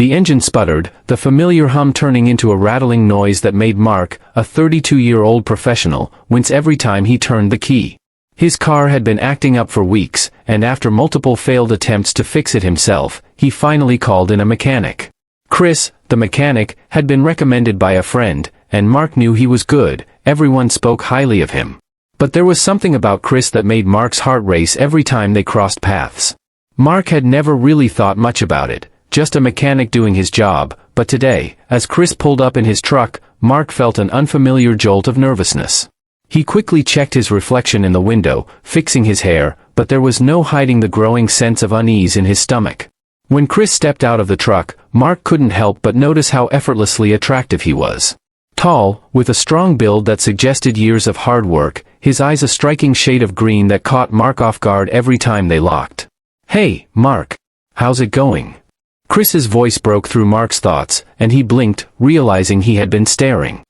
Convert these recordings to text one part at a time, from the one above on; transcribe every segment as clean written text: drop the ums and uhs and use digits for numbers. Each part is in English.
The engine sputtered, the familiar hum turning into a rattling noise that made Mark, a 32-year-old professional, wince every time he turned the key. His car had been acting up for weeks, and after multiple failed attempts to fix it himself, he finally called in a mechanic. Chris, the mechanic, had been recommended by a friend, and Mark knew he was good. Everyone spoke highly of him. But there was something about Chris that made Mark's heart race every time they crossed paths. Mark had never really thought much about it, just a mechanic doing his job, but today, as Chris pulled up in his truck, Mark felt an unfamiliar jolt of nervousness. He quickly checked his reflection in the window, fixing his hair, but there was no hiding the growing sense of unease in his stomach. When Chris stepped out of the truck, Mark couldn't help but notice how effortlessly attractive he was. Tall, with a strong build that suggested years of hard work, his eyes a striking shade of green that caught Mark off guard every time they locked. "Hey, Mark. How's it going?" Chris's voice broke through Mark's thoughts, and he blinked, realizing he had been staring.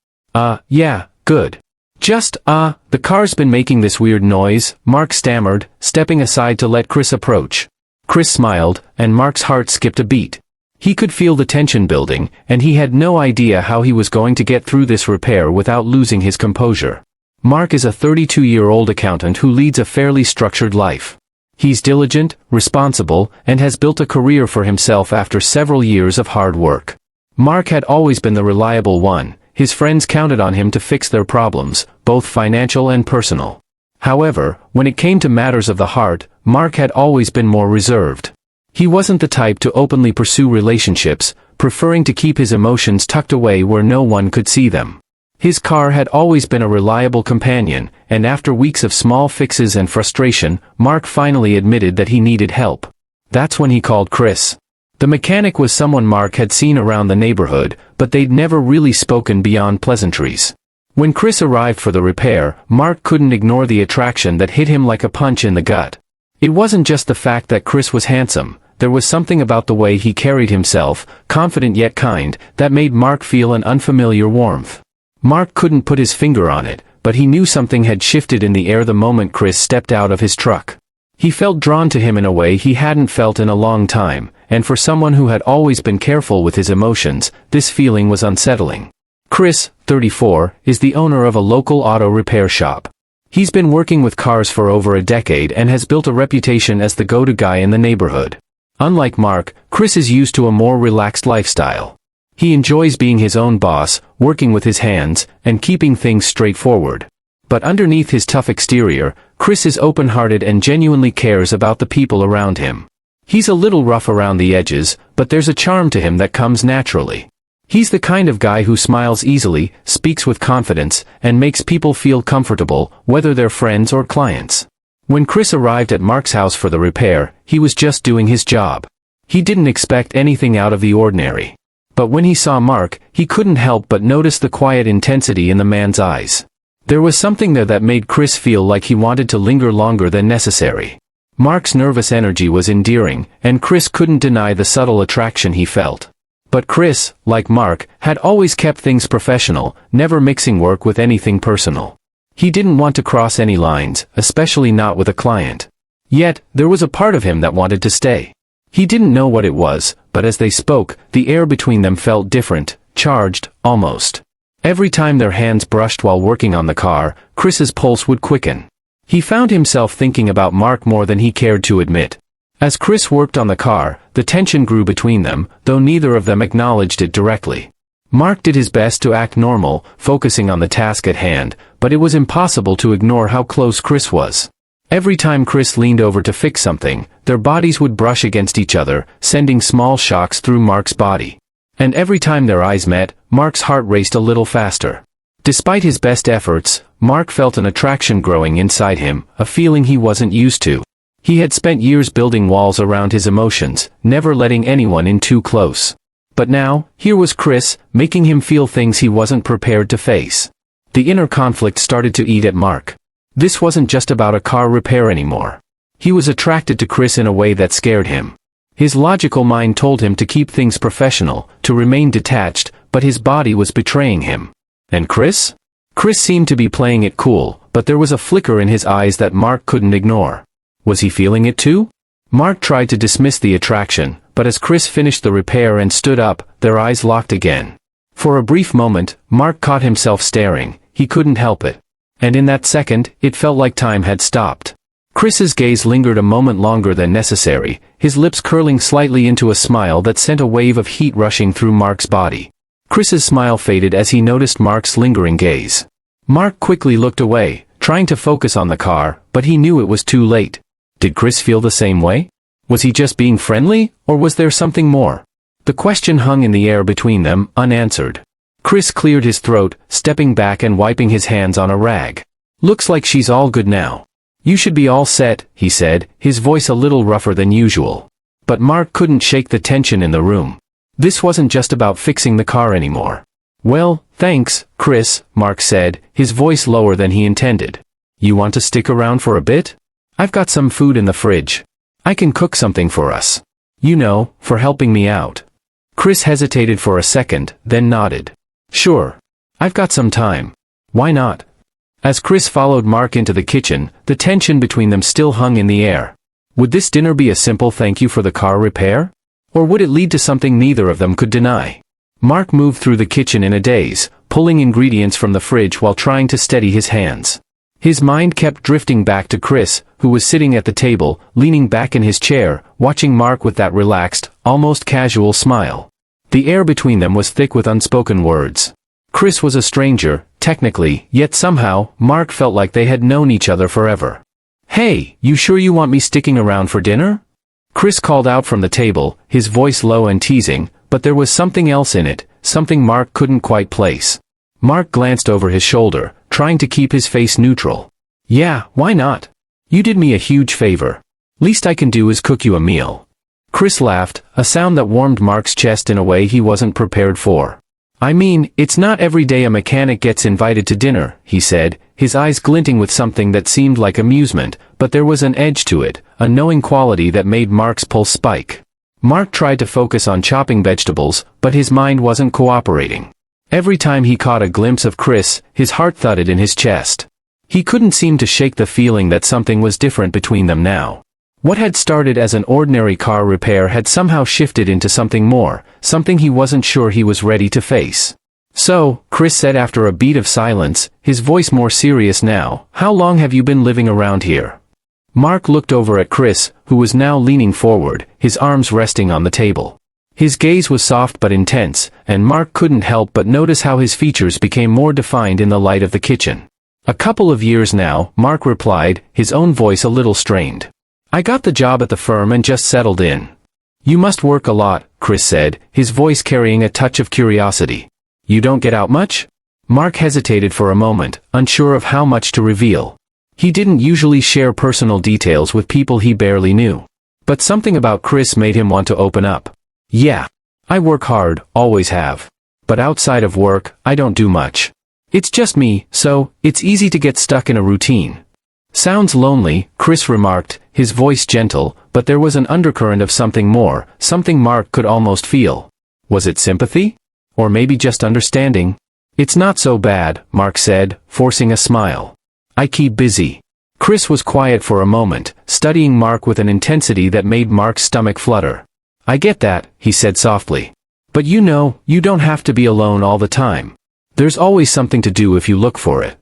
Yeah, good. Just, the car's been making this weird noise," Mark stammered, stepping aside to let Chris approach. Chris smiled, and Mark's heart skipped a beat. He could feel the tension building, and he had no idea how he was going to get through this repair without losing his composure. Mark is a 32-year-old accountant who leads a fairly structured life. He's diligent, responsible, and has built a career for himself after several years of hard work. Mark had always been the reliable one. His friends counted on him to fix their problems, both financial and personal. However, when it came to matters of the heart, Mark had always been more reserved. He wasn't the type to openly pursue relationships, preferring to keep his emotions tucked away where no one could see them. His car had always been a reliable companion, and after weeks of small fixes and frustration, Mark finally admitted that he needed help. That's when he called Chris. The mechanic was someone Mark had seen around the neighborhood, but they'd never really spoken beyond pleasantries. When Chris arrived for the repair, Mark couldn't ignore the attraction that hit him like a punch in the gut. It wasn't just the fact that Chris was handsome. There was something about the way he carried himself, confident yet kind, that made Mark feel an unfamiliar warmth. Mark couldn't put his finger on it, but he knew something had shifted in the air the moment Chris stepped out of his truck. He felt drawn to him in a way he hadn't felt in a long time, and for someone who had always been careful with his emotions, this feeling was unsettling. Chris, 34, is the owner of a local auto repair shop. He's been working with cars for over a decade and has built a reputation as the go-to guy in the neighborhood. Unlike Mark, Chris is used to a more relaxed lifestyle. He enjoys being his own boss, working with his hands, and keeping things straightforward. But underneath his tough exterior, Chris is open-hearted and genuinely cares about the people around him. He's a little rough around the edges, but there's a charm to him that comes naturally. He's the kind of guy who smiles easily, speaks with confidence, and makes people feel comfortable, whether they're friends or clients. When Chris arrived at Mark's house for the repair, he was just doing his job. He didn't expect anything out of the ordinary. But when he saw Mark, he couldn't help but notice the quiet intensity in the man's eyes. There was something there that made Chris feel like he wanted to linger longer than necessary. Mark's nervous energy was endearing, and Chris couldn't deny the subtle attraction he felt. But Chris, like Mark, had always kept things professional, never mixing work with anything personal. He didn't want to cross any lines, especially not with a client. Yet, there was a part of him that wanted to stay. He didn't know what it was, but as they spoke, the air between them felt different, charged, almost. Every time their hands brushed while working on the car, Chris's pulse would quicken. He found himself thinking about Mark more than he cared to admit. As Chris worked on the car, the tension grew between them, though neither of them acknowledged it directly. Mark did his best to act normal, focusing on the task at hand, but it was impossible to ignore how close Chris was. Every time Chris leaned over to fix something, their bodies would brush against each other, sending small shocks through Mark's body. And every time their eyes met, Mark's heart raced a little faster. Despite his best efforts, Mark felt an attraction growing inside him, a feeling he wasn't used to. He had spent years building walls around his emotions, never letting anyone in too close. But now, here was Chris, making him feel things he wasn't prepared to face. The inner conflict started to eat at Mark. This wasn't just about a car repair anymore. He was attracted to Chris in a way that scared him. His logical mind told him to keep things professional, to remain detached, but his body was betraying him. And Chris? Chris seemed to be playing it cool, but there was a flicker in his eyes that Mark couldn't ignore. Was he feeling it too? Mark tried to dismiss the attraction, but as Chris finished the repair and stood up, their eyes locked again. For a brief moment, Mark caught himself staring. He couldn't help it. And in that second, it felt like time had stopped. Chris's gaze lingered a moment longer than necessary, his lips curling slightly into a smile that sent a wave of heat rushing through Mark's body. Chris's smile faded as he noticed Mark's lingering gaze. Mark quickly looked away, trying to focus on the car, but he knew it was too late. Did Chris feel the same way? Was he just being friendly, or was there something more? The question hung in the air between them, unanswered. Chris cleared his throat, stepping back and wiping his hands on a rag. Looks like she's all good now. You should be all set, he said, his voice a little rougher than usual. But Mark couldn't shake the tension in the room. This wasn't just about fixing the car anymore. Well, thanks, Chris, Mark said, his voice lower than he intended. You want to stick around for a bit? I've got some food in the fridge. I can cook something for us. You know, for helping me out. Chris hesitated for a second, then nodded. Sure. I've got some time. Why not? As Chris followed Mark into the kitchen, the tension between them still hung in the air. Would this dinner be a simple thank you for the car repair? Or would it lead to something neither of them could deny? Mark moved through the kitchen in a daze, pulling ingredients from the fridge while trying to steady his hands. His mind kept drifting back to Chris, who was sitting at the table, leaning back in his chair, watching Mark with that relaxed, almost casual smile. The air between them was thick with unspoken words. Chris was a stranger, technically, yet somehow, Mark felt like they had known each other forever. Hey, you sure you want me sticking around for dinner? Chris called out from the table, his voice low and teasing, but there was something else in it, something Mark couldn't quite place. Mark glanced over his shoulder, trying to keep his face neutral. Yeah, why not? You did me a huge favor. Least I can do is cook you a meal. Chris laughed, a sound that warmed Mark's chest in a way he wasn't prepared for. I mean, it's not every day a mechanic gets invited to dinner, he said, his eyes glinting with something that seemed like amusement, but there was an edge to it, a knowing quality that made Mark's pulse spike. Mark tried to focus on chopping vegetables, but his mind wasn't cooperating. Every time he caught a glimpse of Chris, his heart thudded in his chest. He couldn't seem to shake the feeling that something was different between them now. What had started as an ordinary car repair had somehow shifted into something more, something he wasn't sure he was ready to face. So, Chris said after a beat of silence, his voice more serious now, how long have you been living around here? Mark looked over at Chris, who was now leaning forward, his arms resting on the table. His gaze was soft but intense, and Mark couldn't help but notice how his features became more defined in the light of the kitchen. A couple of years now, Mark replied, his own voice a little strained. I got the job at the firm and just settled in. You must work a lot, Chris said, his voice carrying a touch of curiosity. You don't get out much? Mark hesitated for a moment, unsure of how much to reveal. He didn't usually share personal details with people he barely knew. But something about Chris made him want to open up. Yeah. I work hard, always have. But outside of work, I don't do much. It's just me, so, it's easy to get stuck in a routine. Sounds lonely, Chris remarked, his voice gentle, but there was an undercurrent of something more, something Mark could almost feel. Was it sympathy? Or maybe just understanding? It's not so bad, Mark said, forcing a smile. I keep busy. Chris was quiet for a moment, studying Mark with an intensity that made Mark's stomach flutter. I get that, he said softly. But you know, you don't have to be alone all the time. There's always something to do if you look for it.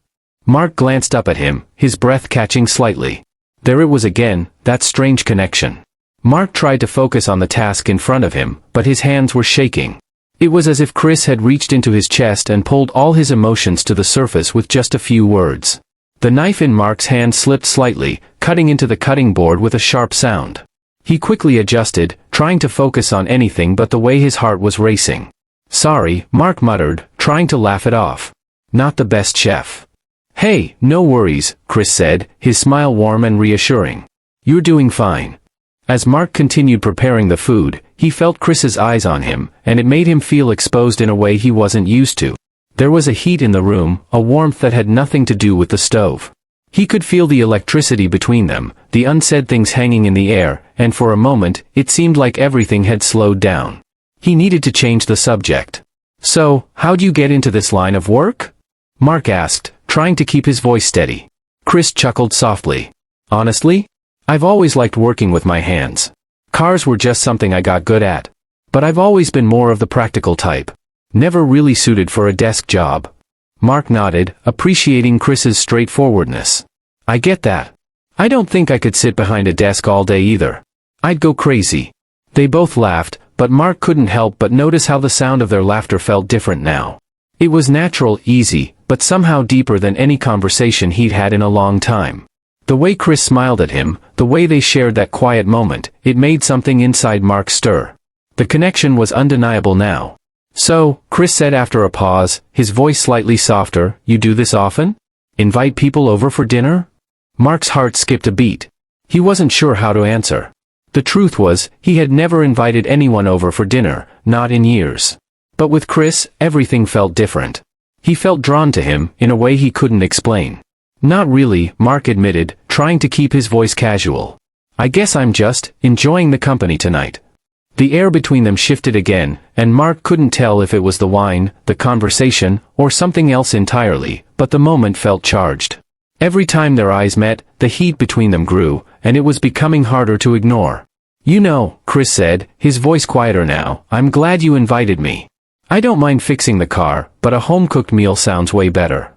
Mark glanced up at him, his breath catching slightly. There it was again, that strange connection. Mark tried to focus on the task in front of him, but his hands were shaking. It was as if Chris had reached into his chest and pulled all his emotions to the surface with just a few words. The knife in Mark's hand slipped slightly, cutting into the cutting board with a sharp sound. He quickly adjusted, trying to focus on anything but the way his heart was racing. Sorry, Mark muttered, trying to laugh it off. Not the best chef. Hey, no worries, Chris said, his smile warm and reassuring. You're doing fine. As Mark continued preparing the food, he felt Chris's eyes on him, and it made him feel exposed in a way he wasn't used to. There was a heat in the room, a warmth that had nothing to do with the stove. He could feel the electricity between them, the unsaid things hanging in the air, and for a moment, it seemed like everything had slowed down. He needed to change the subject. So, how'd you get into this line of work? Mark asked, trying to keep his voice steady. Chris chuckled softly. Honestly? I've always liked working with my hands. Cars were just something I got good at. But I've always been more of the practical type. Never really suited for a desk job. Mark nodded, appreciating Chris's straightforwardness. I get that. I don't think I could sit behind a desk all day either. I'd go crazy. They both laughed, but Mark couldn't help but notice how the sound of their laughter felt different now. It was natural, easy, but somehow deeper than any conversation he'd had in a long time. The way Chris smiled at him, the way they shared that quiet moment, it made something inside Mark stir. The connection was undeniable now. So, Chris said after a pause, his voice slightly softer, you do this often? Invite people over for dinner? Mark's heart skipped a beat. He wasn't sure how to answer. The truth was, he had never invited anyone over for dinner, not in years. But with Chris, everything felt different. He felt drawn to him, in a way he couldn't explain. Not really, Mark admitted, trying to keep his voice casual. I guess I'm just enjoying the company tonight. The air between them shifted again, and Mark couldn't tell if it was the wine, the conversation, or something else entirely, but the moment felt charged. Every time their eyes met, the heat between them grew, and it was becoming harder to ignore. You know, Chris said, his voice quieter now, I'm glad you invited me. I don't mind fixing the car, but a home-cooked meal sounds way better.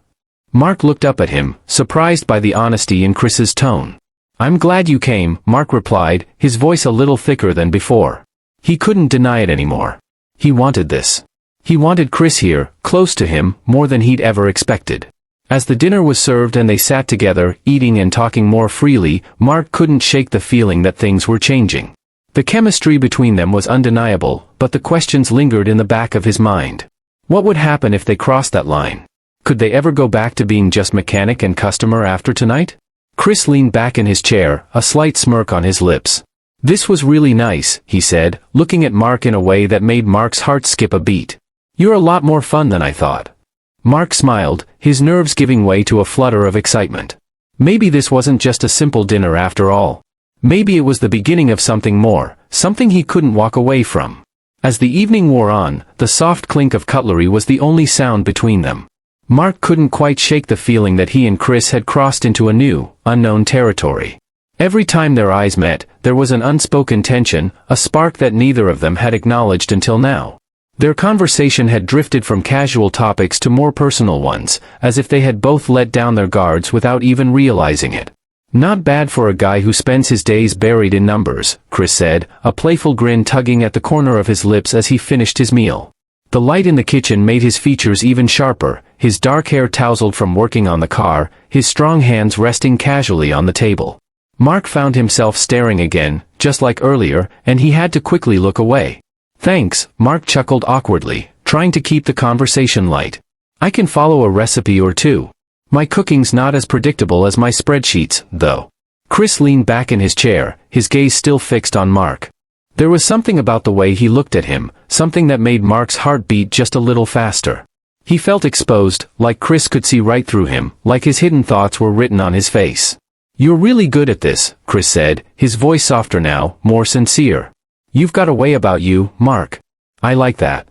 Mark looked up at him, surprised by the honesty in Chris's tone. I'm glad you came, Mark replied, his voice a little thicker than before. He couldn't deny it anymore. He wanted this. He wanted Chris here, close to him, more than he'd ever expected. As the dinner was served and they sat together, eating and talking more freely, Mark couldn't shake the feeling that things were changing. The chemistry between them was undeniable, but the questions lingered in the back of his mind. What would happen if they crossed that line? Could they ever go back to being just mechanic and customer after tonight? Chris leaned back in his chair, a slight smirk on his lips. This was really nice, he said, looking at Mark in a way that made Mark's heart skip a beat. You're a lot more fun than I thought. Mark smiled, his nerves giving way to a flutter of excitement. Maybe this wasn't just a simple dinner after all. Maybe it was the beginning of something more, something he couldn't walk away from. As the evening wore on, the soft clink of cutlery was the only sound between them. Mark couldn't quite shake the feeling that he and Chris had crossed into a new, unknown territory. Every time their eyes met, there was an unspoken tension, a spark that neither of them had acknowledged until now. Their conversation had drifted from casual topics to more personal ones, as if they had both let down their guards without even realizing it. Not bad for a guy who spends his days buried in numbers, Chris said, a playful grin tugging at the corner of his lips as he finished his meal. The light in the kitchen made his features even sharper, his dark hair tousled from working on the car, his strong hands resting casually on the table. Mark found himself staring again, just like earlier, and he had to quickly look away. Thanks, Mark chuckled awkwardly, trying to keep the conversation light. I can follow a recipe or two. My cooking's not as predictable as my spreadsheets, though. Chris leaned back in his chair, his gaze still fixed on Mark. There was something about the way he looked at him, something that made Mark's heart beat just a little faster. He felt exposed, like Chris could see right through him, like his hidden thoughts were written on his face. You're really good at this, Chris said, his voice softer now, more sincere. You've got a way about you, Mark. I like that.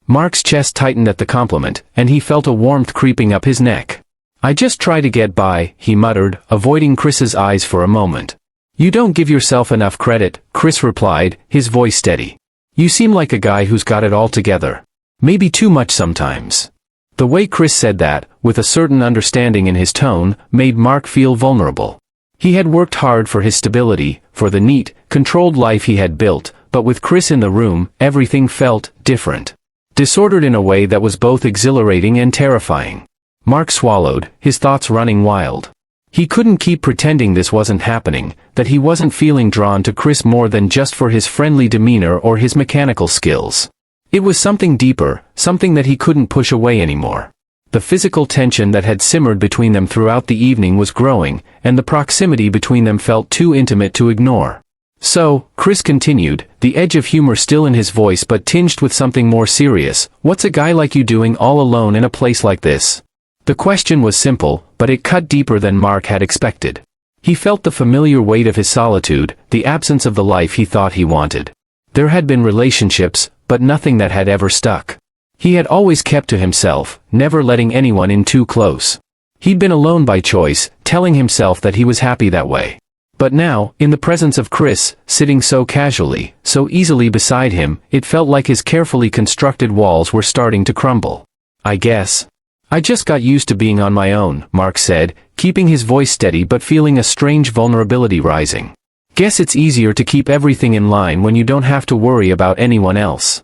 Mark's chest tightened at the compliment, and he felt a warmth creeping up his neck. I just try to get by, he muttered, avoiding Chris's eyes for a moment. You don't give yourself enough credit, Chris replied, his voice steady. You seem like a guy who's got it all together. Maybe too much sometimes. The way Chris said that, with a certain understanding in his tone, made Mark feel vulnerable. He had worked hard for his stability, for the neat, controlled life he had built, but with Chris in the room, everything felt different. Disordered in a way that was both exhilarating and terrifying. Mark swallowed, his thoughts running wild. He couldn't keep pretending this wasn't happening, that he wasn't feeling drawn to Chris more than just for his friendly demeanor or his mechanical skills. It was something deeper, something that he couldn't push away anymore. The physical tension that had simmered between them throughout the evening was growing, and the proximity between them felt too intimate to ignore. So, Chris continued, the edge of humor still in his voice but tinged with something more serious, what's a guy like you doing all alone in a place like this? The question was simple, but it cut deeper than Mark had expected. He felt the familiar weight of his solitude, the absence of the life he thought he wanted. There had been relationships, but nothing that had ever stuck. He had always kept to himself, never letting anyone in too close. He'd been alone by choice, telling himself that he was happy that way. But now, in the presence of Chris, sitting so casually, so easily beside him, it felt like his carefully constructed walls were starting to crumble. I guess I just got used to being on my own, Mark said, keeping his voice steady but feeling a strange vulnerability rising. Guess it's easier to keep everything in line when you don't have to worry about anyone else.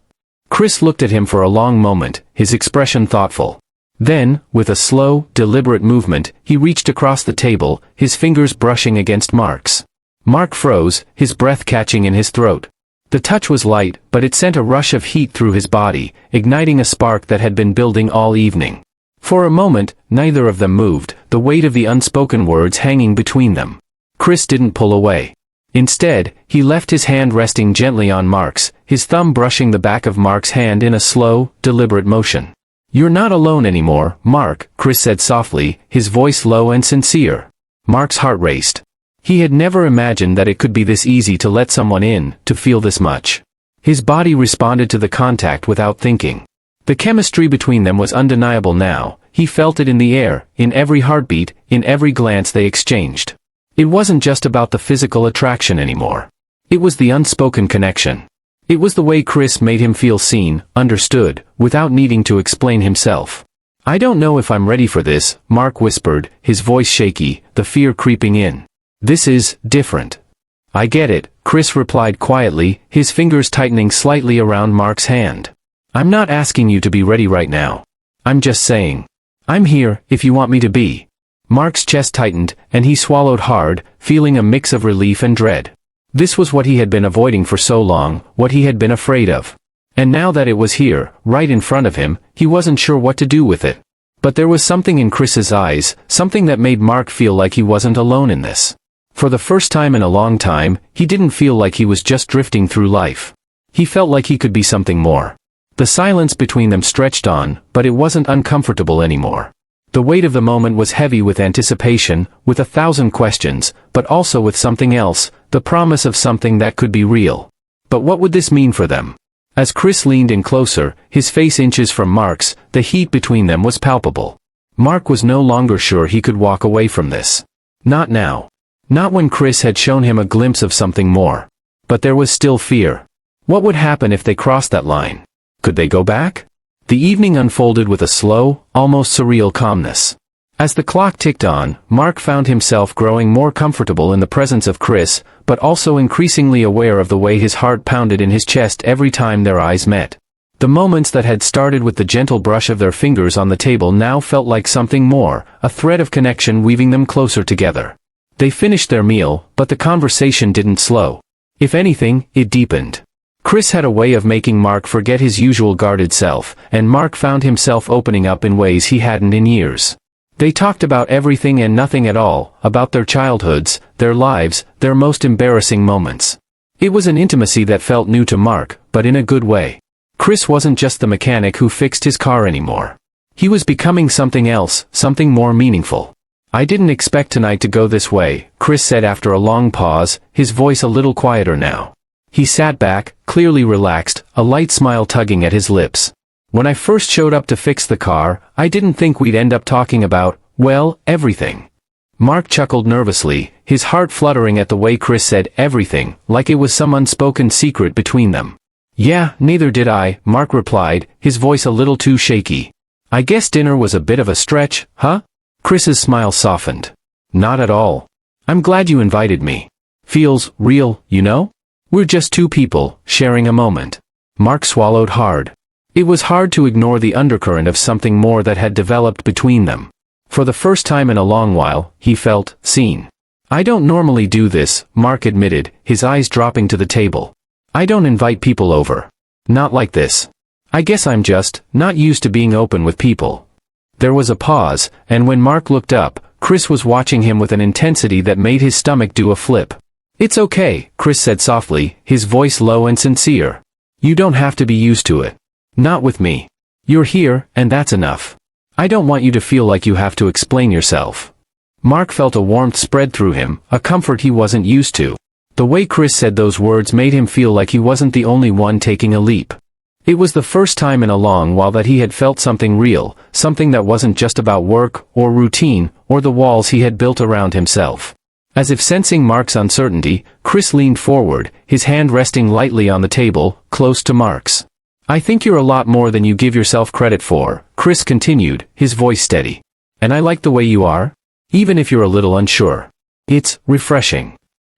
Chris looked at him for a long moment, his expression thoughtful. Then, with a slow, deliberate movement, he reached across the table, his fingers brushing against Mark's. Mark froze, his breath catching in his throat. The touch was light, but it sent a rush of heat through his body, igniting a spark that had been building all evening. For a moment, neither of them moved, the weight of the unspoken words hanging between them. Chris didn't pull away. Instead, he left his hand resting gently on Mark's, his thumb brushing the back of Mark's hand in a slow, deliberate motion. You're not alone anymore, Mark, Chris said softly, his voice low and sincere. Mark's heart raced. He had never imagined that it could be this easy to let someone in, to feel this much. His body responded to the contact without thinking. The chemistry between them was undeniable now, he felt it in the air, in every heartbeat, in every glance they exchanged. It wasn't just about the physical attraction anymore. It was the unspoken connection. It was the way Chris made him feel seen, understood, without needing to explain himself. I don't know if I'm ready for this, Mark whispered, his voice shaky, the fear creeping in. This is different. I get it, Chris replied quietly, his fingers tightening slightly around Mark's hand. I'm not asking you to be ready right now. I'm just saying. I'm here, if you want me to be. Mark's chest tightened, and he swallowed hard, feeling a mix of relief and dread. This was what he had been avoiding for so long, what he had been afraid of. And now that it was here, right in front of him, he wasn't sure what to do with it. But there was something in Chris's eyes, something that made Mark feel like he wasn't alone in this. For the first time in a long time, he didn't feel like he was just drifting through life. He felt like he could be something more. The silence between them stretched on, but it wasn't uncomfortable anymore. The weight of the moment was heavy with anticipation, with 1,000 questions, but also with something else, the promise of something that could be real. But what would this mean for them? As Chris leaned in closer, his face inches from Mark's, the heat between them was palpable. Mark was no longer sure he could walk away from this. Not now. Not when Chris had shown him a glimpse of something more. But there was still fear. What would happen if they crossed that line? Could they go back? The evening unfolded with a slow, almost surreal calmness. As the clock ticked on, Mark found himself growing more comfortable in the presence of Chris, but also increasingly aware of the way his heart pounded in his chest every time their eyes met. The moments that had started with the gentle brush of their fingers on the table now felt like something more, a thread of connection weaving them closer together. They finished their meal, but the conversation didn't slow. If anything, it deepened. Chris had a way of making Mark forget his usual guarded self, and Mark found himself opening up in ways he hadn't in years. They talked about everything and nothing at all, about their childhoods, their lives, their most embarrassing moments. It was an intimacy that felt new to Mark, but in a good way. Chris wasn't just the mechanic who fixed his car anymore. He was becoming something else, something more meaningful. I didn't expect tonight to go this way, Chris said after a long pause, his voice a little quieter now. He sat back, clearly relaxed, a light smile tugging at his lips. When I first showed up to fix the car, I didn't think we'd end up talking about, well, everything. Mark chuckled nervously, his heart fluttering at the way Chris said everything, like it was some unspoken secret between them. Yeah, neither did I, Mark replied, his voice a little too shaky. I guess dinner was a bit of a stretch, huh? Chris's smile softened. Not at all. I'm glad you invited me. Feels real, you know? We're just two people, sharing a moment. Mark swallowed hard. It was hard to ignore the undercurrent of something more that had developed between them. For the first time in a long while, he felt seen. I don't normally do this, Mark admitted, his eyes dropping to the table. I don't invite people over. Not like this. I guess I'm just not used to being open with people. There was a pause, and when Mark looked up, Chris was watching him with an intensity that made his stomach do a flip. It's okay, Chris said softly, his voice low and sincere. You don't have to be used to it. Not with me. You're here, and that's enough. I don't want you to feel like you have to explain yourself. Mark felt a warmth spread through him, a comfort he wasn't used to. The way Chris said those words made him feel like he wasn't the only one taking a leap. It was the first time in a long while that he had felt something real, something that wasn't just about work, or routine, or the walls he had built around himself. As if sensing Mark's uncertainty, Chris leaned forward, his hand resting lightly on the table, close to Mark's. "I think you're a lot more than you give yourself credit for," Chris continued, his voice steady. "And I like the way you are, even if you're a little unsure. It's refreshing."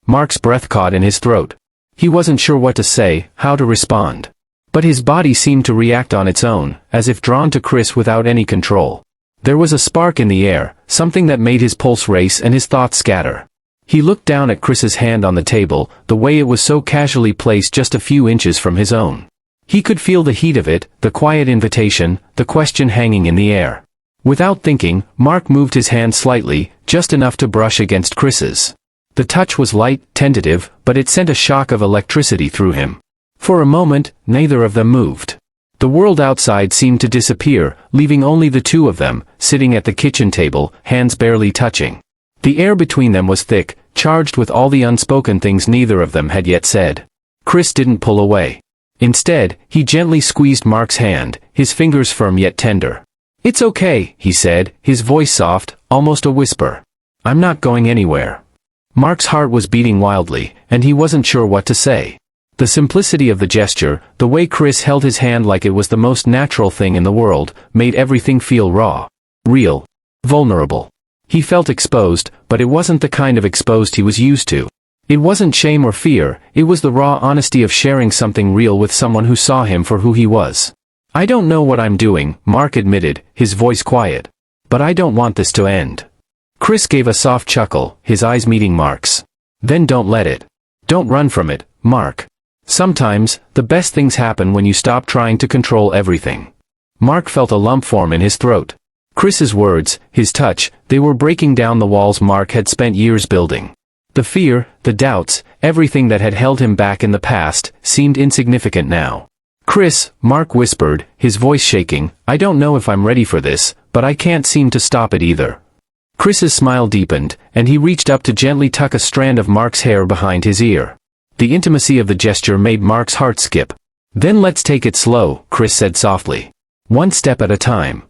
Mark's breath caught in his throat. He wasn't sure what to say, how to respond. But his body seemed to react on its own, as if drawn to Chris without any control. There was a spark in the air, something that made his pulse race and his thoughts scatter. He looked down at Chris's hand on the table, the way it was so casually placed just a few inches from his own. He could feel the heat of it, the quiet invitation, the question hanging in the air. Without thinking, Mark moved his hand slightly, just enough to brush against Chris's. The touch was light, tentative, but it sent a shock of electricity through him. For a moment, neither of them moved. The world outside seemed to disappear, leaving only the two of them, sitting at the kitchen table, hands barely touching. The air between them was thick, charged with all the unspoken things neither of them had yet said. Chris didn't pull away. Instead, he gently squeezed Mark's hand, his fingers firm yet tender. "It's okay," he said, his voice soft, almost a whisper. "I'm not going anywhere." Mark's heart was beating wildly, and he wasn't sure what to say. The simplicity of the gesture, the way Chris held his hand like it was the most natural thing in the world, made everything feel raw, real, vulnerable. He felt exposed, but it wasn't the kind of exposed he was used to. It wasn't shame or fear, it was the raw honesty of sharing something real with someone who saw him for who he was. "I don't know what I'm doing," Mark admitted, his voice quiet. "But I don't want this to end." Chris gave a soft chuckle, his eyes meeting Mark's. "Then don't let it. Don't run from it, Mark. Sometimes, the best things happen when you stop trying to control everything." Mark felt a lump form in his throat. Chris's words, his touch, they were breaking down the walls Mark had spent years building. The fear, the doubts, everything that had held him back in the past, seemed insignificant now. "Chris," Mark whispered, his voice shaking, "I don't know if I'm ready for this, but I can't seem to stop it either." Chris's smile deepened, and he reached up to gently tuck a strand of Mark's hair behind his ear. The intimacy of the gesture made Mark's heart skip. "Then let's take it slow," Chris said softly. "One step at a time."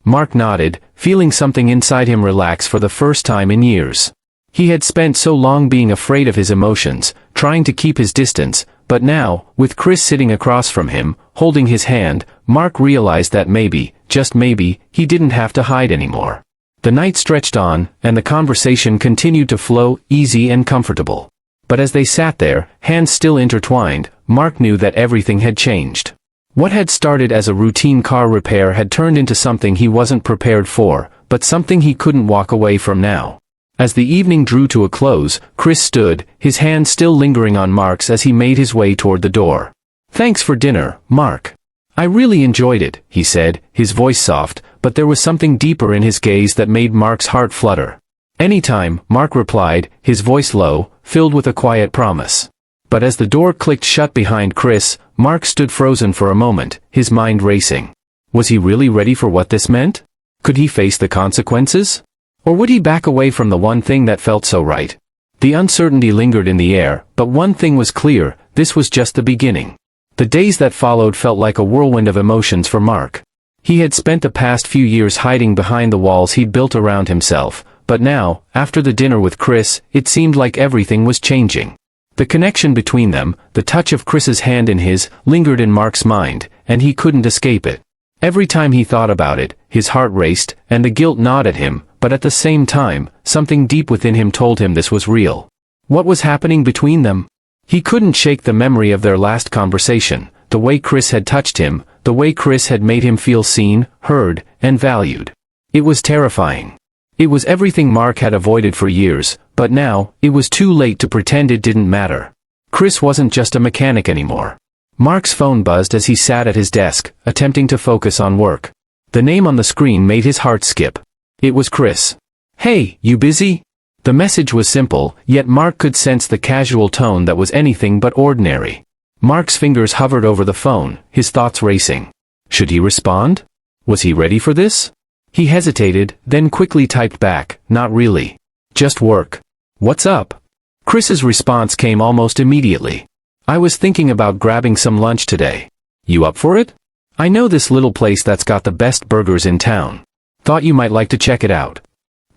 Mark nodded, feeling something inside him relax for the first time in years. He had spent so long being afraid of his emotions, trying to keep his distance, but now, with Chris sitting across from him, holding his hand, Mark realized that maybe, just maybe, he didn't have to hide anymore. The night stretched on, and the conversation continued to flow, easy and comfortable. But as they sat there, hands still intertwined, Mark knew that everything had changed. What had started as a routine car repair had turned into something he wasn't prepared for, but something he couldn't walk away from now. As the evening drew to a close, Chris stood, his hand still lingering on Mark's as he made his way toward the door. "Thanks for dinner, Mark. I really enjoyed it," he said, his voice soft, but there was something deeper in his gaze that made Mark's heart flutter. "Anytime," Mark replied, his voice low, filled with a quiet promise. But as the door clicked shut behind Chris, Mark stood frozen for a moment, his mind racing. Was he really ready for what this meant? Could he face the consequences? Or would he back away from the one thing that felt so right? The uncertainty lingered in the air, but one thing was clear, this was just the beginning. The days that followed felt like a whirlwind of emotions for Mark. He had spent the past few years hiding behind the walls he'd built around himself, but now, after the dinner with Chris, it seemed like everything was changing. The connection between them, the touch of Chris's hand in his, lingered in Mark's mind, and he couldn't escape it. Every time he thought about it, his heart raced, and the guilt gnawed at him, but at the same time, something deep within him told him this was real. What was happening between them? He couldn't shake the memory of their last conversation, the way Chris had touched him, the way Chris had made him feel seen, heard, and valued. It was terrifying. It was everything Mark had avoided for years, but now, it was too late to pretend it didn't matter. Chris wasn't just a mechanic anymore. Mark's phone buzzed as he sat at his desk, attempting to focus on work. The name on the screen made his heart skip. It was Chris. "Hey, you busy?" The message was simple, yet Mark could sense the casual tone that was anything but ordinary. Mark's fingers hovered over the phone, his thoughts racing. Should he respond? Was he ready for this? He hesitated, then quickly typed back, "Not really. Just work." "What's up?" Chris's response came almost immediately. "I was thinking about grabbing some lunch today. You up for it? I know this little place that's got the best burgers in town. Thought you might like to check it out."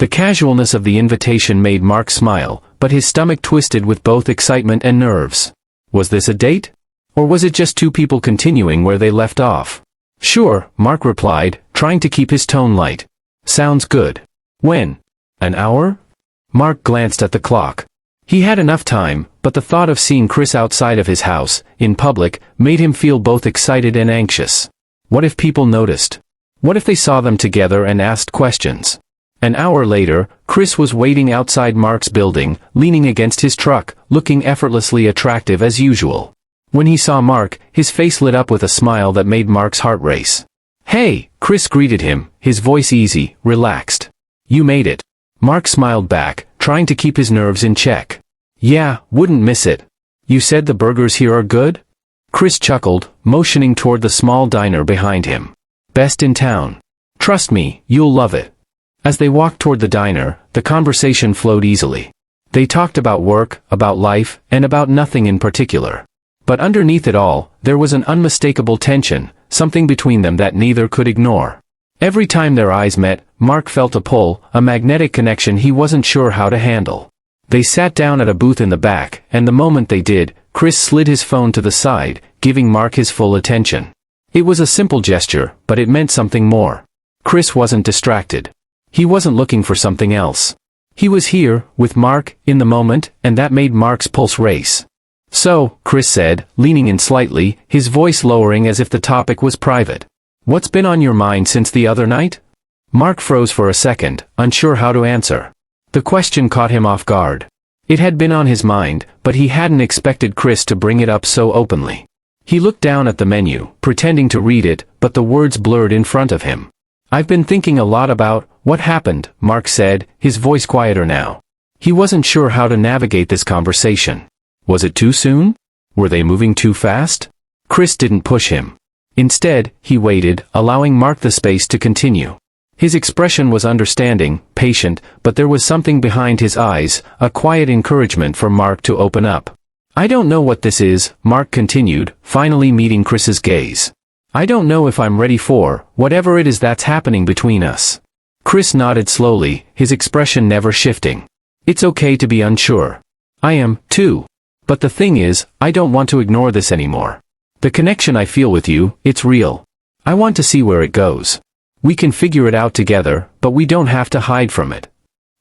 The casualness of the invitation made Mark smile, but his stomach twisted with both excitement and nerves. Was this a date? Or was it just two people continuing where they left off? Sure, Mark replied, trying to keep his tone light. Sounds good. When? An hour? Mark glanced at the clock. He had enough time, but the thought of seeing Chris outside of his house, in public, made him feel both excited and anxious. What if people noticed? What if they saw them together and asked questions? An hour later, Chris was waiting outside Mark's building, leaning against his truck, looking effortlessly attractive as usual. When he saw Mark, his face lit up with a smile that made Mark's heart race. Hey, Chris greeted him, his voice easy, relaxed. You made it. Mark smiled back, trying to keep his nerves in check. Yeah, wouldn't miss it. You said the burgers here are good? Chris chuckled, motioning toward the small diner behind him. Best in town. Trust me, you'll love it. As they walked toward the diner, the conversation flowed easily. They talked about work, about life, and about nothing in particular. But underneath it all, there was an unmistakable tension, something between them that neither could ignore. Every time their eyes met, Mark felt a pull, a magnetic connection he wasn't sure how to handle. They sat down at a booth in the back, and the moment they did, Chris slid his phone to the side, giving Mark his full attention. It was a simple gesture, but it meant something more. Chris wasn't distracted. He wasn't looking for something else. He was here, with Mark, in the moment, and that made Mark's pulse race. So, Chris said, leaning in slightly, his voice lowering as if the topic was private. What's been on your mind since the other night? Mark froze for a second, unsure how to answer. The question caught him off guard. It had been on his mind, but he hadn't expected Chris to bring it up so openly. He looked down at the menu, pretending to read it, but the words blurred in front of him. I've been thinking a lot about what happened, Mark said, his voice quieter now. He wasn't sure how to navigate this conversation. Was it too soon? Were they moving too fast? Chris didn't push him. Instead, he waited, allowing Mark the space to continue. His expression was understanding, patient, but there was something behind his eyes, a quiet encouragement for Mark to open up. I don't know what this is, Mark continued, finally meeting Chris's gaze. I don't know if I'm ready for whatever it is that's happening between us. Chris nodded slowly, his expression never shifting. It's okay to be unsure. I am, too. But the thing is, I don't want to ignore this anymore. The connection I feel with you, it's real. I want to see where it goes. We can figure it out together, but we don't have to hide from it.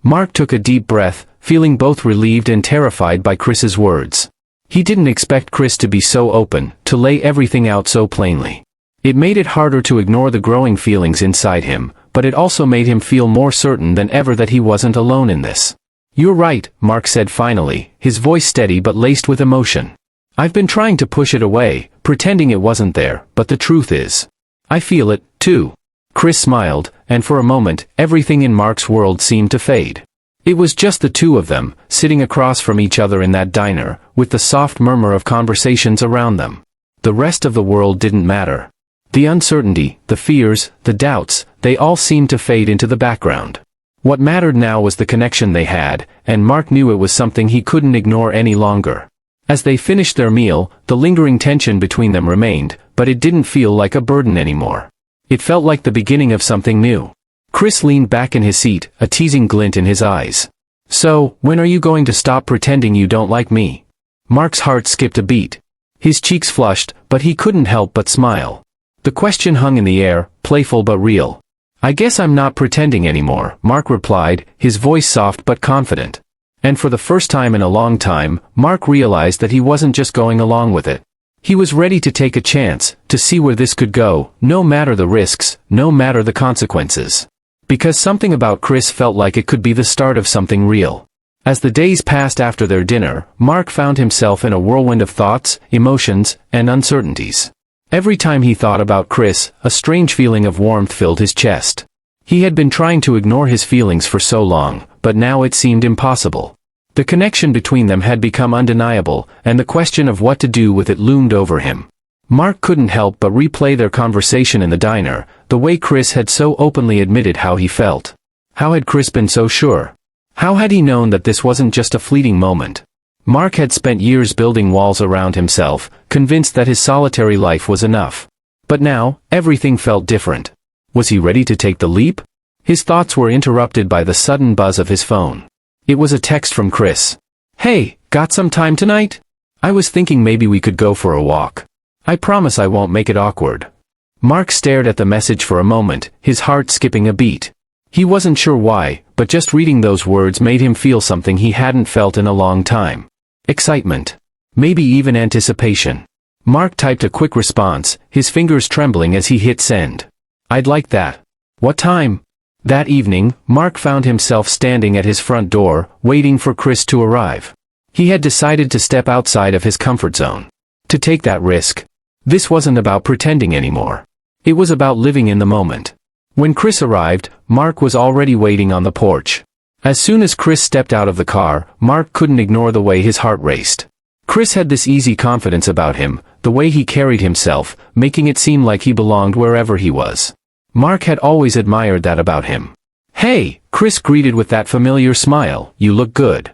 Mark took a deep breath, feeling both relieved and terrified by Chris's words. He didn't expect Chris to be so open, to lay everything out so plainly. It made it harder to ignore the growing feelings inside him, but it also made him feel more certain than ever that he wasn't alone in this. You're right, Mark said finally, his voice steady but laced with emotion. I've been trying to push it away, pretending it wasn't there, but the truth is, I feel it, too. Chris smiled, and for a moment, everything in Mark's world seemed to fade. It was just the two of them, sitting across from each other in that diner, with the soft murmur of conversations around them. The rest of the world didn't matter. The uncertainty, the fears, the doubts, they all seemed to fade into the background. What mattered now was the connection they had, and Mark knew it was something he couldn't ignore any longer. As they finished their meal, the lingering tension between them remained, but it didn't feel like a burden anymore. It felt like the beginning of something new. Chris leaned back in his seat, a teasing glint in his eyes. So, when are you going to stop pretending you don't like me? Mark's heart skipped a beat. His cheeks flushed, but he couldn't help but smile. The question hung in the air, playful but real. I guess I'm not pretending anymore, Mark replied, his voice soft but confident. And for the first time in a long time, Mark realized that he wasn't just going along with it. He was ready to take a chance, to see where this could go, no matter the risks, no matter the consequences. Because something about Chris felt like it could be the start of something real. As the days passed after their dinner, Mark found himself in a whirlwind of thoughts, emotions, and uncertainties. Every time he thought about Chris, a strange feeling of warmth filled his chest. He had been trying to ignore his feelings for so long, but now it seemed impossible. The connection between them had become undeniable, and the question of what to do with it loomed over him. Mark couldn't help but replay their conversation in the diner, the way Chris had so openly admitted how he felt. How had Chris been so sure? How had he known that this wasn't just a fleeting moment? Mark had spent years building walls around himself, convinced that his solitary life was enough. But now, everything felt different. Was he ready to take the leap? His thoughts were interrupted by the sudden buzz of his phone. It was a text from Chris. "Hey, got some time tonight? I was thinking maybe we could go for a walk. I promise I won't make it awkward." Mark stared at the message for a moment, his heart skipping a beat. He wasn't sure why, but just reading those words made him feel something he hadn't felt in a long time. Excitement. Maybe even anticipation. Mark typed a quick response, his fingers trembling as he hit send. "I'd like that. What time?" That evening, Mark found himself standing at his front door, waiting for Chris to arrive. He had decided to step outside of his comfort zone. To take that risk. This wasn't about pretending anymore. It was about living in the moment. When Chris arrived, Mark was already waiting on the porch. As soon as Chris stepped out of the car, Mark couldn't ignore the way his heart raced. Chris had this easy confidence about him, the way he carried himself, making it seem like he belonged wherever he was. Mark had always admired that about him. "Hey," Chris greeted with that familiar smile, "you look good."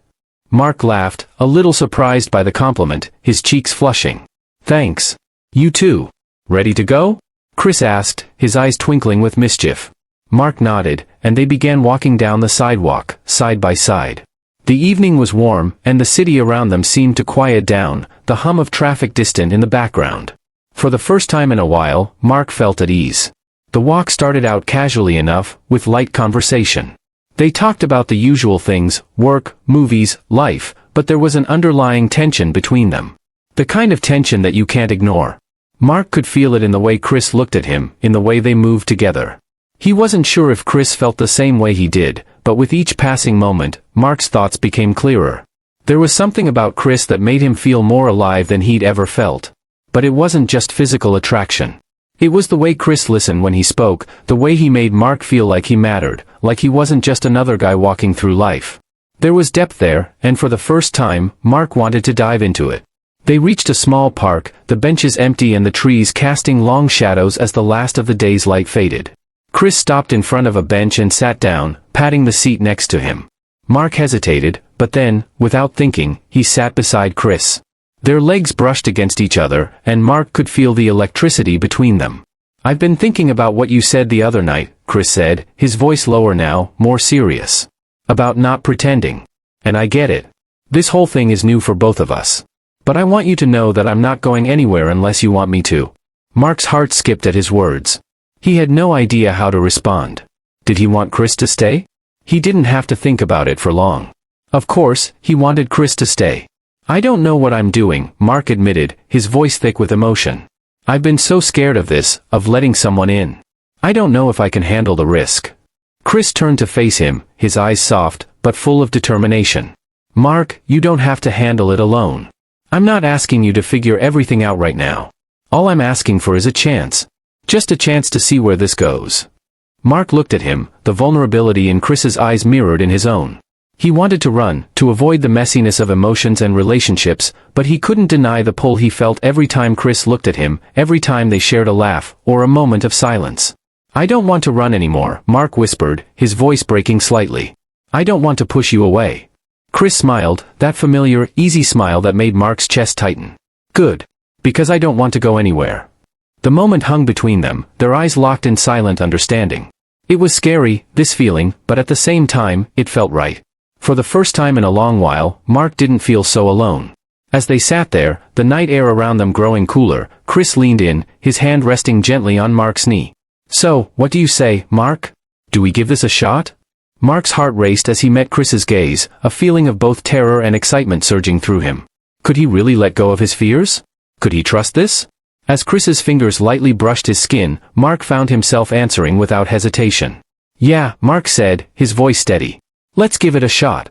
Mark laughed, a little surprised by the compliment, his cheeks flushing. "Thanks. You too. Ready to go?" Chris asked, his eyes twinkling with mischief. Mark nodded, and they began walking down the sidewalk, side by side. The evening was warm, and the city around them seemed to quiet down, the hum of traffic distant in the background. For the first time in a while, Mark felt at ease. The walk started out casually enough, with light conversation. They talked about the usual things, work, movies, life, but there was an underlying tension between them. The kind of tension that you can't ignore. Mark could feel it in the way Chris looked at him, in the way they moved together. He wasn't sure if Chris felt the same way he did, but with each passing moment, Mark's thoughts became clearer. There was something about Chris that made him feel more alive than he'd ever felt. But it wasn't just physical attraction. It was the way Chris listened when he spoke, the way he made Mark feel like he mattered, like he wasn't just another guy walking through life. There was depth there, and for the first time, Mark wanted to dive into it. They reached a small park, the benches empty and the trees casting long shadows as the last of the day's light faded. Chris stopped in front of a bench and sat down, patting the seat next to him. Mark hesitated, but then, without thinking, he sat beside Chris. Their legs brushed against each other, and Mark could feel the electricity between them. "I've been thinking about what you said the other night," Chris said, his voice lower now, more serious. "About not pretending. And I get it. This whole thing is new for both of us. But I want you to know that I'm not going anywhere unless you want me to." Mark's heart skipped at his words. He had no idea how to respond. Did he want Chris to stay? He didn't have to think about it for long. Of course, he wanted Chris to stay. "I don't know what I'm doing," Mark admitted, his voice thick with emotion. "I've been so scared of this, of letting someone in. I don't know if I can handle the risk." Chris turned to face him, his eyes soft, but full of determination. "Mark, you don't have to handle it alone. I'm not asking you to figure everything out right now. All I'm asking for is a chance. Just a chance to see where this goes." Mark looked at him, the vulnerability in Chris's eyes mirrored in his own. He wanted to run, to avoid the messiness of emotions and relationships, but he couldn't deny the pull he felt every time Chris looked at him, every time they shared a laugh, or a moment of silence. "I don't want to run anymore," Mark whispered, his voice breaking slightly. "I don't want to push you away." Chris smiled, that familiar, easy smile that made Mark's chest tighten. "Good. Because I don't want to go anywhere." The moment hung between them, their eyes locked in silent understanding. It was scary, this feeling, but at the same time, it felt right. For the first time in a long while, Mark didn't feel so alone. As they sat there, the night air around them growing cooler, Chris leaned in, his hand resting gently on Mark's knee. "So, what do you say, Mark? Do we give this a shot?" Mark's heart raced as he met Chris's gaze, a feeling of both terror and excitement surging through him. Could he really let go of his fears? Could he trust this? As Chris's fingers lightly brushed his skin, Mark found himself answering without hesitation. "Yeah," Mark said, his voice steady. "Let's give it a shot."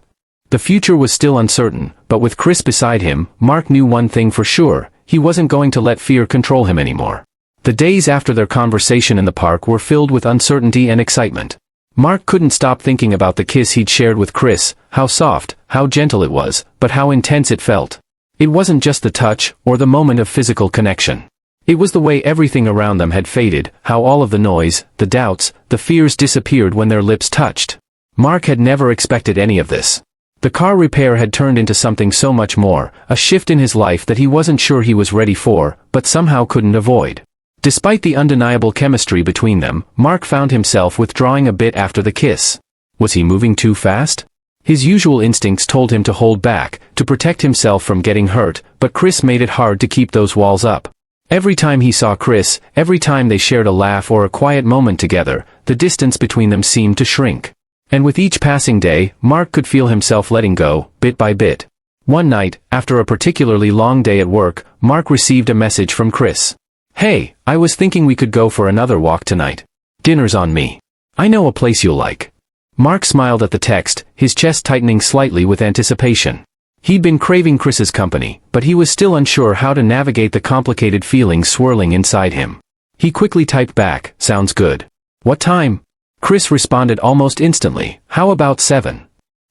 The future was still uncertain, but with Chris beside him, Mark knew one thing for sure, he wasn't going to let fear control him anymore. The days after their conversation in the park were filled with uncertainty and excitement. Mark couldn't stop thinking about the kiss he'd shared with Chris, how soft, how gentle it was, but how intense it felt. It wasn't just the touch, or the moment of physical connection. It was the way everything around them had faded, how all of the noise, the doubts, the fears disappeared when their lips touched. Mark had never expected any of this. The car repair had turned into something so much more, a shift in his life that he wasn't sure he was ready for, but somehow couldn't avoid. Despite the undeniable chemistry between them, Mark found himself withdrawing a bit after the kiss. Was he moving too fast? His usual instincts told him to hold back, to protect himself from getting hurt, but Chris made it hard to keep those walls up. Every time he saw Chris, every time they shared a laugh or a quiet moment together, the distance between them seemed to shrink. And with each passing day, Mark could feel himself letting go, bit by bit. One night, after a particularly long day at work, Mark received a message from Chris. "Hey, I was thinking we could go for another walk tonight. Dinner's on me. I know a place you'll like." Mark smiled at the text, his chest tightening slightly with anticipation. He'd been craving Chris's company, but he was still unsure how to navigate the complicated feelings swirling inside him. He quickly typed back, "Sounds good. What time?" Chris responded almost instantly, "How about 7?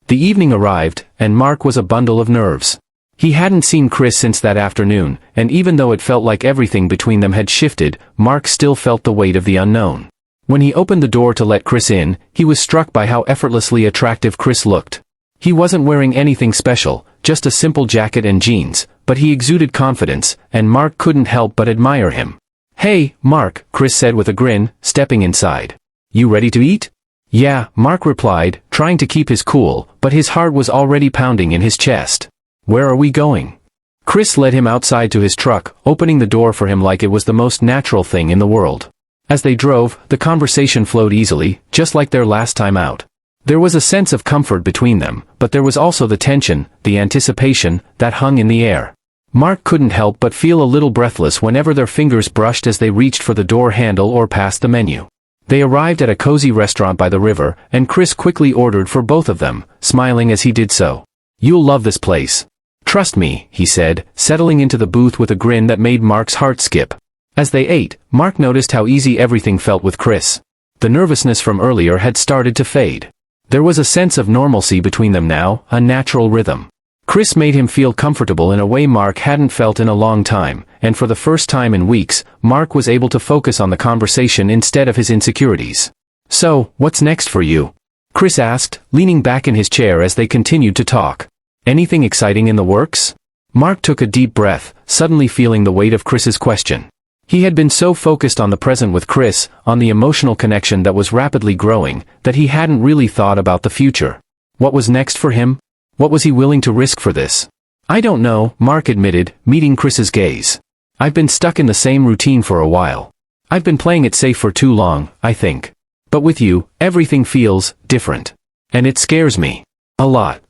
The evening arrived, and Mark was a bundle of nerves. He hadn't seen Chris since that afternoon, and even though it felt like everything between them had shifted, Mark still felt the weight of the unknown. When he opened the door to let Chris in, he was struck by how effortlessly attractive Chris looked. He wasn't wearing anything special, just a simple jacket and jeans, but he exuded confidence, and Mark couldn't help but admire him. "Hey, Mark," Chris said with a grin, stepping inside. "You ready to eat?" "Yeah," Mark replied, trying to keep his cool, but his heart was already pounding in his chest. "Where are we going?" Chris led him outside to his truck, opening the door for him like it was the most natural thing in the world. As they drove, the conversation flowed easily, just like their last time out. There was a sense of comfort between them, but there was also the tension, the anticipation, that hung in the air. Mark couldn't help but feel a little breathless whenever their fingers brushed as they reached for the door handle or passed the menu. They arrived at a cozy restaurant by the river, and Chris quickly ordered for both of them, smiling as he did so. "You'll love this place. Trust me," he said, settling into the booth with a grin that made Mark's heart skip. As they ate, Mark noticed how easy everything felt with Chris. The nervousness from earlier had started to fade. There was a sense of normalcy between them now, a natural rhythm. Chris made him feel comfortable in a way Mark hadn't felt in a long time, and for the first time in weeks, Mark was able to focus on the conversation instead of his insecurities. "So, what's next for you?" Chris asked, leaning back in his chair as they continued to talk. "Anything exciting in the works?" Mark took a deep breath, suddenly feeling the weight of Chris's question. He had been so focused on the present with Chris, on the emotional connection that was rapidly growing, that he hadn't really thought about the future. What was next for him? What was he willing to risk for this? "I don't know," Mark admitted, meeting Chris's gaze. "I've been stuck in the same routine for a while. I've been playing it safe for too long, I think. But with you, everything feels different. And it scares me. A lot."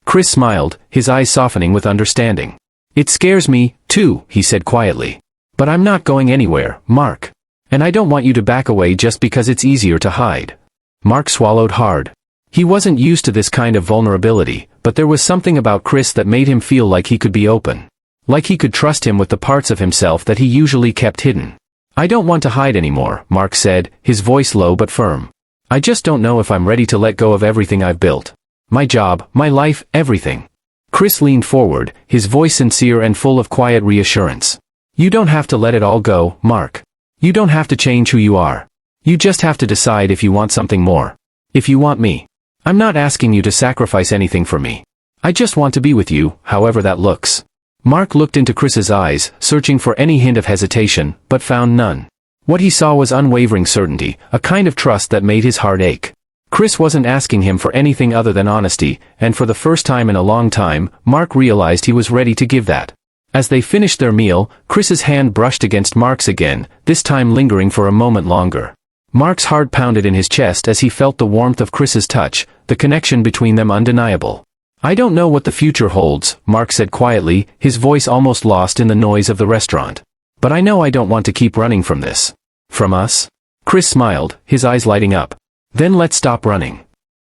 Chris smiled, his eyes softening with understanding. "It scares me, too," he said quietly. "But I'm not going anywhere, Mark. And I don't want you to back away just because it's easier to hide." Mark swallowed hard. He wasn't used to this kind of vulnerability, but there was something about Chris that made him feel like he could be open. Like he could trust him with the parts of himself that he usually kept hidden. "I don't want to hide anymore," Mark said, his voice low but firm. "I just don't know if I'm ready to let go of everything I've built. My job, my life, everything." Chris leaned forward, his voice sincere and full of quiet reassurance. "You don't have to let it all go, Mark. You don't have to change who you are. You just have to decide if you want something more. If you want me. I'm not asking you to sacrifice anything for me. I just want to be with you, however that looks." Mark looked into Chris's eyes, searching for any hint of hesitation, but found none. What he saw was unwavering certainty, a kind of trust that made his heart ache. Chris wasn't asking him for anything other than honesty, and for the first time in a long time, Mark realized he was ready to give that. As they finished their meal, Chris's hand brushed against Mark's again, this time lingering for a moment longer. Mark's heart pounded in his chest as he felt the warmth of Chris's touch, the connection between them undeniable. "I don't know what the future holds," Mark said quietly, his voice almost lost in the noise of the restaurant. "But I know I don't want to keep running from this." "From us?" Chris smiled, his eyes lighting up. "Then let's stop running."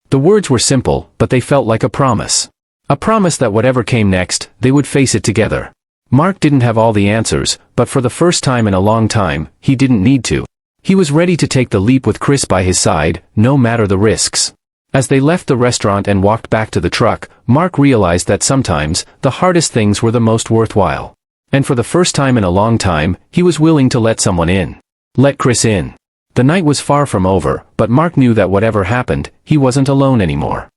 The words were simple, but they felt like a promise. A promise that whatever came next, they would face it together. Mark didn't have all the answers, but for the first time in a long time, he didn't need to. He was ready to take the leap with Chris by his side, no matter the risks. As they left the restaurant and walked back to the truck, Mark realized that sometimes, the hardest things were the most worthwhile. And for the first time in a long time, he was willing to let someone in. Let Chris in. The night was far from over, but Mark knew that whatever happened, he wasn't alone anymore.